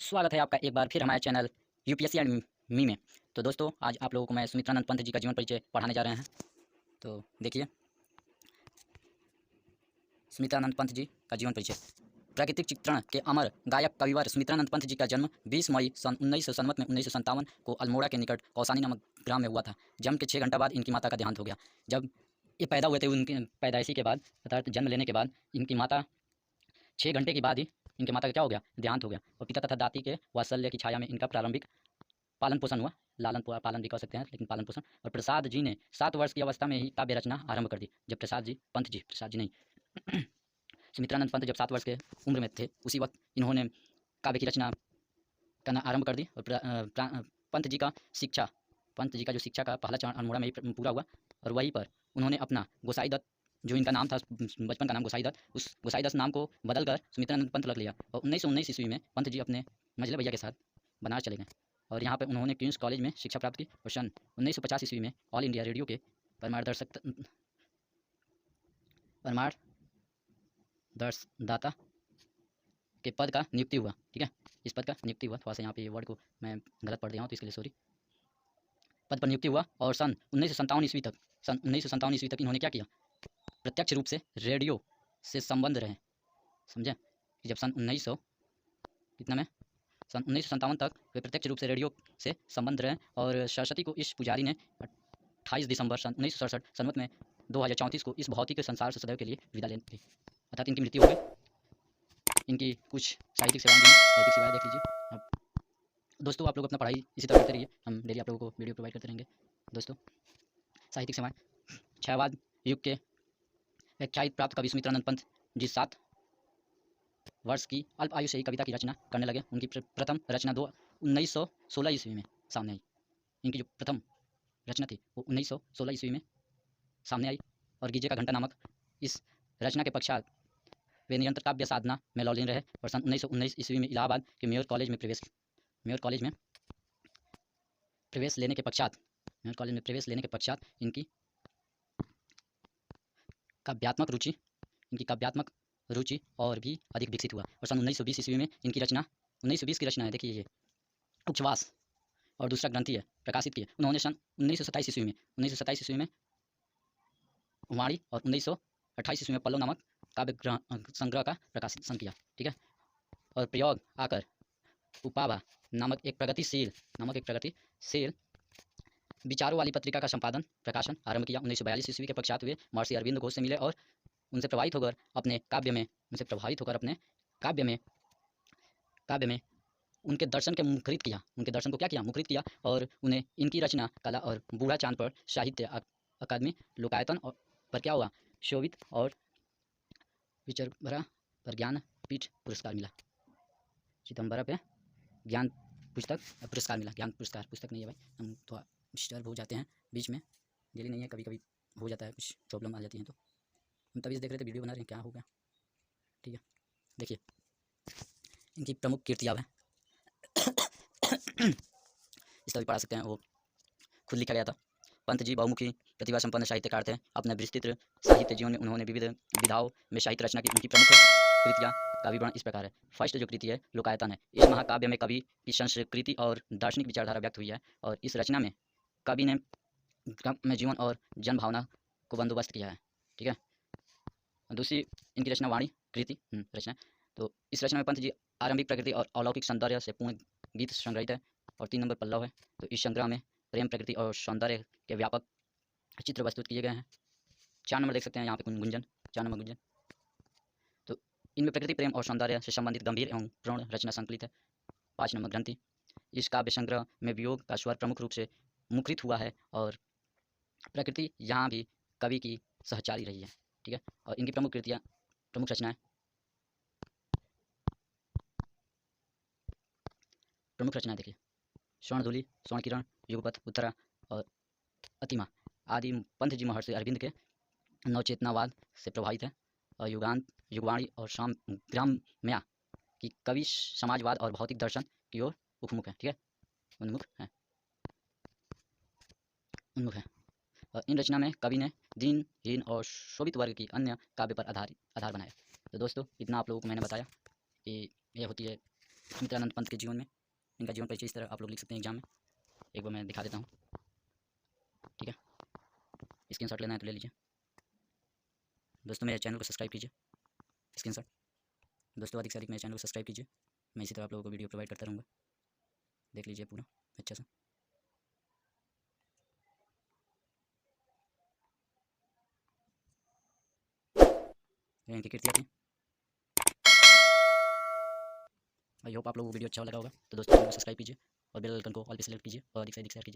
स्वागत है आपका एक बार फिर हमारे चैनल यूपीएससी एंड मी में। तो दोस्तों, आज आप लोगों को मैं सुमित्रानंद पंत जी का जीवन परिचय पढ़ाने जा रहे हैं। तो देखिए, सुमित्रानंद पंत जी का जीवन परिचय। प्राकृतिक चित्रण के अमर गायक कविवर सुमित्रानंद पंत जी का जन्म 20 मई सन 1900 में 1957 को अल्मोड़ा के निकट कौसानी नामक ग्राम में हुआ था। जन्म के 6 घंटा बाद इनकी माता का देहांत हो गया। जब ये पैदा हुए थे, उनकी पैदाइशी के बाद अर्थात जन्म लेने के बाद इनकी माता 6 घंटे के बाद ही इनके माता का क्या हो गया, देहांत हो गया। और पिता तथा दाती के वात्सल्य की छाया में इनका प्रारंभिक पालन पोषण हुआ। पालन भी कह सकते हैं, लेकिन पालन पोषण। और प्रसाद जी ने 7 वर्ष की अवस्था में ही काव्य रचना आरंभ कर दी। जब प्रसाद जी नहीं सुमित्रानंद पंत जब 7 वर्ष के उम्र में थे, उसी वक्त इन्होंने काव्य की रचना करना आरंभ कर दी। और पंत जी का जो शिक्षा का पहला चरण अल्मोड़ा में ही पूरा हुआ। और वहीं पर उन्होंने अपना गोसाई दत्त, जो इनका नाम था बचपन का नाम गोसाई दत्त, उस गोसाई दत्त नाम को बदलकर सुमित्रानंद पंत रख लिया। और 1919 ईस्वी में पंत जी अपने मझले भैया के साथ बनारस चले गए और यहाँ पर उन्होंने क्वींस कॉलेज में शिक्षा प्राप्त की। और सन 1950 ईस्वी में ऑल इंडिया रेडियो के परमार्शदाता के पद का नियुक्ति हुआ। ठीक है, इस पद का नियुक्ति हुआ। थोड़ा सा यहाँ पे ये वर्ड को मैं गलत पढ़ दिया हूँ, तो इसके लिए सॉरी। पद पर नियुक्ति हुआ और सन 1957 ईस्वी तक इन्होंने क्या किया, प्रत्यक्ष रूप से रेडियो से संबंध रहे। समझे कि जब सन 1957 तक वे प्रत्यक्ष रूप से रेडियो से संबंध रहे। और सरस्वती को इस पुजारी ने 28 दिसंबर सन 1967 संवत में 2034 को इस भौतिक संसार से सदैव के लिए विदा ले ली, अर्थात इनकी मृत्यु हो गई। इनकी कुछ साहित्यिक सेवाएं देख लीजिए। अब दोस्तों, आप लोग अपना पढ़ाई इसी तरह करते रहिए, हम डेली आप लोगों को वीडियो प्रोवाइड करते रहेंगे। दोस्तों, साहित्यिक सेवाएं। छायावाद युग के व्याख्यात प्राप्त कवि सुमित्रानंद पंत जी 7 वर्ष की अल्प आयु से ही कविता की रचना करने लगे। उनकी प्रथम रचना 1916 ईस्वी में सामने आई। इनकी जो प्रथम रचना थी वो 1916 ईस्वी में सामने आई। और गीजे का घंटा नामक इस रचना के पश्चात वे निरंतर काव्य साधना में लौलीन रहे। और सन 1919 ईस्वी में इलाहाबाद के मेयर कॉलेज में प्रवेश लेने के पश्चात इनकी काव्यात्मक रुचि और भी अधिक विकसित हुआ। और सन 1920 ईस्वी में इनकी रचना 1920 की रचना है, देखिए ये उपवास और दूसरा ग्रंथि है, प्रकाशित किए उन्होंने सन 1927 ईस्वी में वाणी और 1928 ईस्वी में पल्लव नामक काव्य संग्रह का प्रकाशन किया। ठीक है, और प्रयोग आकर उपाभा नामक एक प्रगतिशील विचारों वाली पत्रिका का प्रकाशन आरंभ किया। 1942 ईस्वी के पश्चात वे महर्षि अरविंद घोष से मिले और उनसे प्रभावित होकर अपने काव्य में उनके दर्शन को क्या किया, मुखरित किया। और उन्हें इनकी रचना कला और बूढ़ा चांद पर साहित्य अकादमी लोकायतन और पर क्या हुआ, शोभित और विचरभरा पर ज्ञानपीठ पुरस्कार मिला। चिदम्बरा पे ज्ञान पुरस्कार मिला। ज्ञान पुस्तक नहीं है भाई, हम थोड़ा डिस्टर्ब हो जाते हैं बीच में, डेली नहीं है, कभी कभी हो जाता है, कुछ प्रॉब्लम आ जाती है। तो हम तभी देख रहे थे, वीडियो बना रहे हैं, क्या हो गया। ठीक है, देखिए इनकी प्रमुख कृतियाँ हैं इसका भी पढ़ा सकते हैं, वो खुद लिखा गया था। पंत जी बहुमुखी प्रतिभा संपन्न साहित्यकार थे। अपने विस्तृत साहित्य जीवन में उन्होंने विविध विधाओं में साहित्य रचना की। उनकी प्रमुख कृतियाँ का विवरण इस प्रकार है। फर्स्ट जो कृति है लोकायतन है। इस महाकाव्य में कवि की संस्कृति और दार्शनिक विचारधारा व्यक्त हुई है। और इस रचना में कवि ने ग्राम में जीवन और जन भावना को बंदोबस्त किया है। ठीक है, दूसरी इनकी रचना वाणी कृति रचना। तो इस रचना में पंत जी आरंभिक प्रकृति और अलौकिक सौंदर्य से पूर्ण गीत संग्रहित है। और 3 नंबर पल्लव है। तो इस संग्रह में प्रेम, प्रकृति और सौंदर्य के व्यापक चित्र प्रस्तुत किए गए हैं। 4 नंबर देख सकते हैं यहाँ पे गुंजन, 4 नंबर गुंजन। तो इनमें प्रकृति, प्रेम और सौंदर्य से संबंधित गंभीर एवं प्रौढ़ रचना संकलित है। 5 नंबर ग्रंथि। इस काव्य संग्रह में वियोग का स्वर प्रमुख रूप से मुखरित हुआ है और प्रकृति यहाँ भी कवि की सहचारी रही है। ठीक है, और इनकी प्रमुख रचनाएं देखिए, स्वर्णधूलि, स्वर्ण किरण, युगपथ, उत्तरा और अतिमा आदि पंत जी महर्षि अरविंद के नवचेतनावाद से प्रभावित है। और युगवाणी और ग्राम्या की कवि समाजवाद और भौतिक दर्शन की ओर उन्मुख है। ठीक है, उन्मुख है। और इन रचना में कवि ने दीनहीन और शोभित वर्ग की अन्य काव्य पर आधार बनाया। तो दोस्तों, इतना आप लोगों को मैंने बताया कि यह होती है सुमित्रानंद पंत के जीवन में, इनका जीवन परिचय इस तरह आप लोग लिख सकते हैं एग्जाम में। एक बार मैं दिखा देता हूँ, ठीक है। स्क्रीनशॉट लेना है तो ले लीजिए। दोस्तों मेरे चैनल को सब्सक्राइब कीजिए, स्क्रीनशॉट। दोस्तों अधिक से अधिक मेरे चैनल को सब्सक्राइब कीजिए, मैं इसी तरह आप लोगों को वीडियो प्रोवाइड करता रहूँगा। देख लीजिए पूरा अच्छा सा। इनकी कृतियाँ थी। आई होप आप लोगों को वीडियो अच्छा लगा होगा। तो दोस्तों चैनल को सब्सक्राइब कीजिए और बेल आइकन को ऑल पे सेलेक्ट कीजिए और अधिक से अधिक शेयर कीजिए।